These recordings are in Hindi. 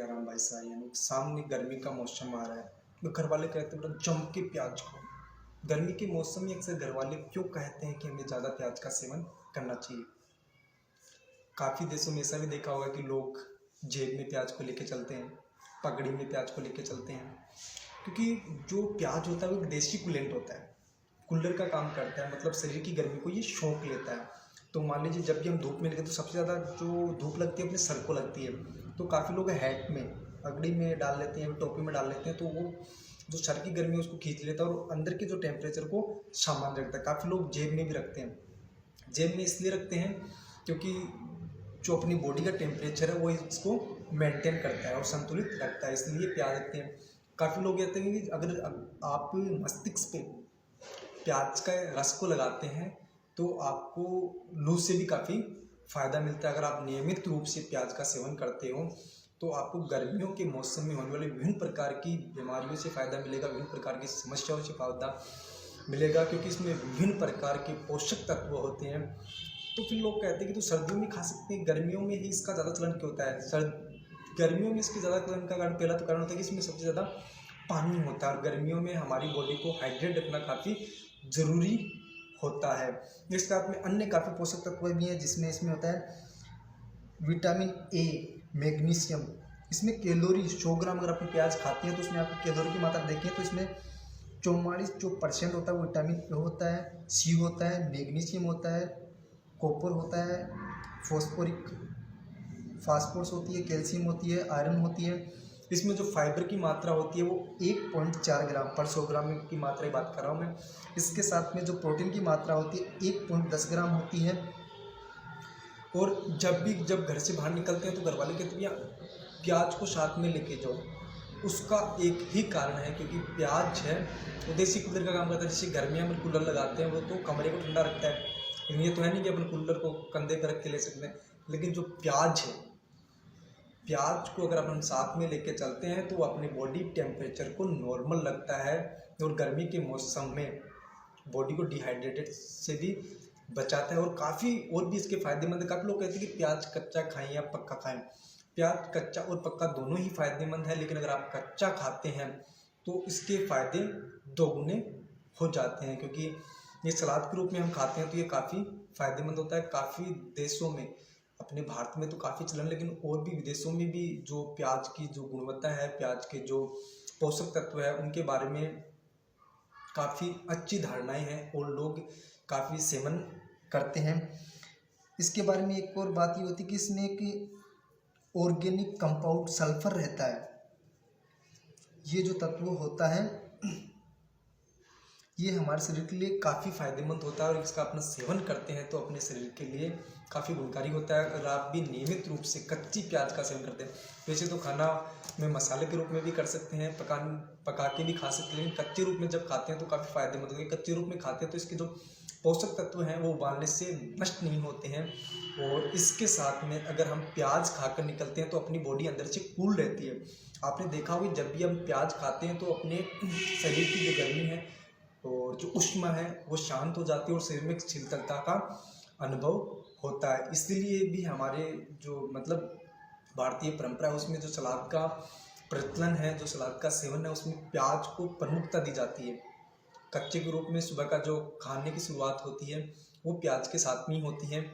सियाराम भाई साहब। सामने गर्मी का मौसम आ रहा है तो घर वाले कहते हैं बड़ा जम के प्याज खाओ। गर्मी के मौसम में अक्सर घर वाले क्यों कहते हैं कि हमें ज़्यादा प्याज का सेवन करना चाहिए। काफ़ी देशों में ऐसा भी देखा होगा कि लोग जेब में प्याज को लेके चलते हैं, पगड़ी में प्याज को लेके चलते हैं, क्योंकि जो प्याज होता है वो एक देसी कूलेंट होता है, कूलर का काम करता है। मतलब शरीर की गर्मी को ये सोख लेता है। तो मान लीजिए जब भी हम धूप में निकलते तो सबसे ज़्यादा जो धूप लगती है अपने सर को लगती है। तो काफ़ी लोग हैट में, पगड़ी में डाल लेते हैं, टोपी में डाल लेते हैं, तो वो जो सर की गर्मी है उसको खींच लेता है और अंदर के जो टेम्परेचर को सामान्य रखता है। काफ़ी लोग जेब में भी रखते हैं। जेब में इसलिए रखते हैं क्योंकि जो अपनी बॉडी का टेम्परेचर है वो इसको मेंटेन करता है और संतुलित रखता है, इसलिए प्याज रखते हैं। काफ़ी लोग कहते हैं कि अगर आप मस्तिष्क पे प्याज का रस को लगाते हैं तो आपको लू से भी काफ़ी फ़ायदा मिलता है। अगर आप नियमित रूप से प्याज का सेवन करते हो तो आपको गर्मियों के मौसम में होने वाले विभिन्न प्रकार की बीमारियों से फ़ायदा मिलेगा, विभिन्न प्रकार की समस्याओं से फ़ायदा मिलेगा, क्योंकि इसमें विभिन्न प्रकार के पोषक तत्व होते हैं। तो फिर लोग कहते हैं कि तो सर्दियों में खा सकते हैं, गर्मियों में ही इसका ज़्यादा चलन क्यों होता है। गर्मियों में इसके ज़्यादा चलन का कारण, पहला तो कारण होता है कि इसमें सबसे ज़्यादा पानी होता है और गर्मियों में हमारी बॉडी को हाइड्रेट रखना काफ़ी ज़रूरी होता है। इसके साथ में अन्य काफ़ी पोषक तत्व भी हैं, जिसमें इसमें होता है विटामिन ए, मैग्नीशियम। इसमें कैलोरी 100 ग्राम अगर आप प्याज खाते हैं तो उसमें आपको कैलोरी की मात्रा देखें तो इसमें 44% होता है वो विटामिन ए होता है, सी होता है, मैग्नीशियम होता है, कॉपर होता है, फास्फोरस होती है, कैल्शियम होती है, आयरन होती है। इसमें जो फाइबर की मात्रा होती है वो 1.4 ग्राम पर 100 ग्राम की मात्रा की बात कर रहा हूँ मैं। इसके साथ में जो प्रोटीन की मात्रा होती है 1.10 ग्राम होती है। और जब घर से बाहर निकलते हैं तो घर वाले कहते हैं प्याज को साथ में लेके जाओ। उसका एक ही कारण है, क्योंकि प्याज है वो देसी कूलर का काम करता है। जैसे गर्मियाँ में कूलर लगाते हैं वो तो कमरे को ठंडा रखता है, लेकिन ये तो है नहीं कि अपन कूलर को कंधे पर रख के ले सकते हैं। लेकिन जो प्याज है, प्याज को अगर अपन साथ में लेके चलते हैं तो अपने बॉडी टेम्परेचर को नॉर्मल रखता है और गर्मी के मौसम में बॉडी को डिहाइड्रेटेड से भी बचाता है। और काफ़ी और भी इसके फायदेमंद है। काफ़ी लोग कहते हैं कि प्याज कच्चा खाएं या पक्का खाएं। प्याज कच्चा और पक्का दोनों ही फायदेमंद है, लेकिन अगर आप कच्चा खाते हैं तो इसके फायदे दोगुने हो जाते हैं, क्योंकि ये सलाद के रूप में हम खाते हैं तो ये काफ़ी फायदेमंद होता है। काफ़ी देशों में, अपने भारत में तो काफ़ी चलन, लेकिन और भी विदेशों में भी जो प्याज की जो गुणवत्ता है, प्याज के जो पोषक तत्व है, उनके बारे में काफ़ी अच्छी धारणाएं हैं और लोग काफ़ी सेवन करते हैं। इसके बारे में एक और बात ये होती है कि इसमें एक ऑर्गेनिक कंपाउंड सल्फर रहता है। ये जो तत्व होता है ये हमारे शरीर के लिए काफ़ी फायदेमंद होता है और इसका अपना सेवन करते हैं तो अपने शरीर के लिए काफ़ी गुणकारी होता है। अगर आप भी नियमित रूप से कच्ची प्याज का सेवन करते हैं, वैसे तो खाना में मसाले के रूप में भी कर सकते हैं, पका के भी खा सकते हैं, लेकिन कच्चे रूप में जब खाते हैं तो काफ़ी फायदेमंद होते हैं। कच्चे रूप में खाते हैं तो इसके जो पोषक तत्व हैं वो उबालने से नष्ट नहीं होते हैं। और इसके साथ में अगर हम प्याज खाकर निकलते हैं तो अपनी बॉडी अंदर से कूल रहती है। आपने देखा होगा जब भी हम प्याज खाते हैं तो अपने शरीर की जो गर्मी है और जो ऊष्मा है वो शांत हो जाती है और शरीर में शीतलता का अनुभव होता है। इसलिए भी हमारे जो मतलब भारतीय परंपरा है उसमें जो सलाद का प्रचलन है, जो सलाद का सेवन है, उसमें प्याज को प्रमुखता दी जाती है। कच्चे के रूप में सुबह का जो खाने की शुरुआत होती है वो प्याज के साथ में ही होती है।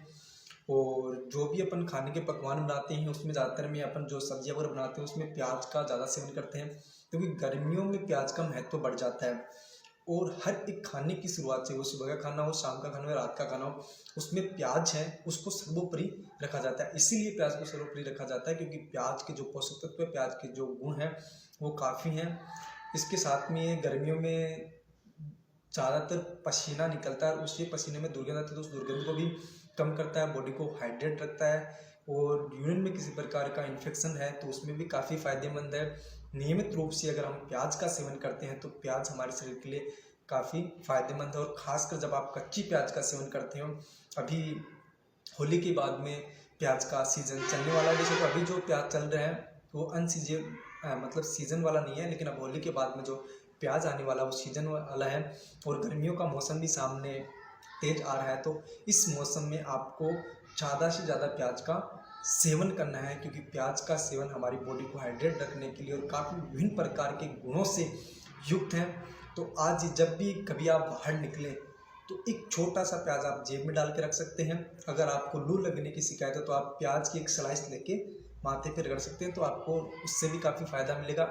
और जो भी अपन खाने के पकवान बनाते हैं उसमें ज़्यादातर में अपन जो सब्जियाँ वगैरह बनाते हैं उसमें प्याज का ज़्यादा सेवन करते हैं, क्योंकि गर्मियों में प्याज का महत्व बढ़ जाता है। और हर एक खाने की शुरुआत से, वो सुबह का खाना हो, शाम का खाना हो, रात का खाना हो, उसमें प्याज है उसको सर्वोपरि रखा जाता है। इसीलिए प्याज को सर्वोपरि रखा जाता है क्योंकि प्याज के जो पोषक तत्व है, प्याज के जो गुण हैं वो काफ़ी हैं। इसके साथ में गर्मियों में ज़्यादातर पसीना निकलता है और उसी पसीने में दुर्गंध आती है, तो उस दुर्गंध को भी कम करता है, बॉडी को हाइड्रेट रखता है। और यूरिन में किसी प्रकार का इन्फेक्शन है तो उसमें भी काफ़ी फायदेमंद है। नियमित रूप से अगर हम प्याज का सेवन करते हैं तो प्याज हमारे शरीर के लिए काफ़ी फायदेमंद है। और ख़ासकर जब आप कच्ची प्याज का सेवन करते हो, अभी होली के बाद में प्याज का सीज़न चलने वाला है। जैसे तो अभी जो प्याज चल रहे हैं वो अनसीजन मतलब सीज़न वाला नहीं है, लेकिन अब होली के बाद में जो प्याज आने वाला वो सीज़न वाला है। और गर्मियों का मौसम भी सामने तेज आ रहा है, तो इस मौसम में आपको ज़्यादा से ज़्यादा प्याज का सेवन करना है, क्योंकि प्याज का सेवन हमारी बॉडी को हाइड्रेट रखने के लिए और काफ़ी विभिन्न प्रकार के गुणों से युक्त है। तो आज जब भी कभी आप बाहर निकलें तो एक छोटा सा प्याज आप जेब में डाल के रख सकते हैं। अगर आपको लू लगने की शिकायत है तो आप प्याज की एक स्लाइस लेके माथे पे रगड़ सकते हैं, तो आपको उससे भी काफ़ी फ़ायदा मिलेगा।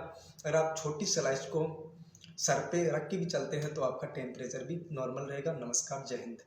अगर आप छोटी स्लाइस को सर पे रख के भी चलते हैं तो आपका टेम्परेचर भी नॉर्मल रहेगा। नमस्कार, जय हिंद।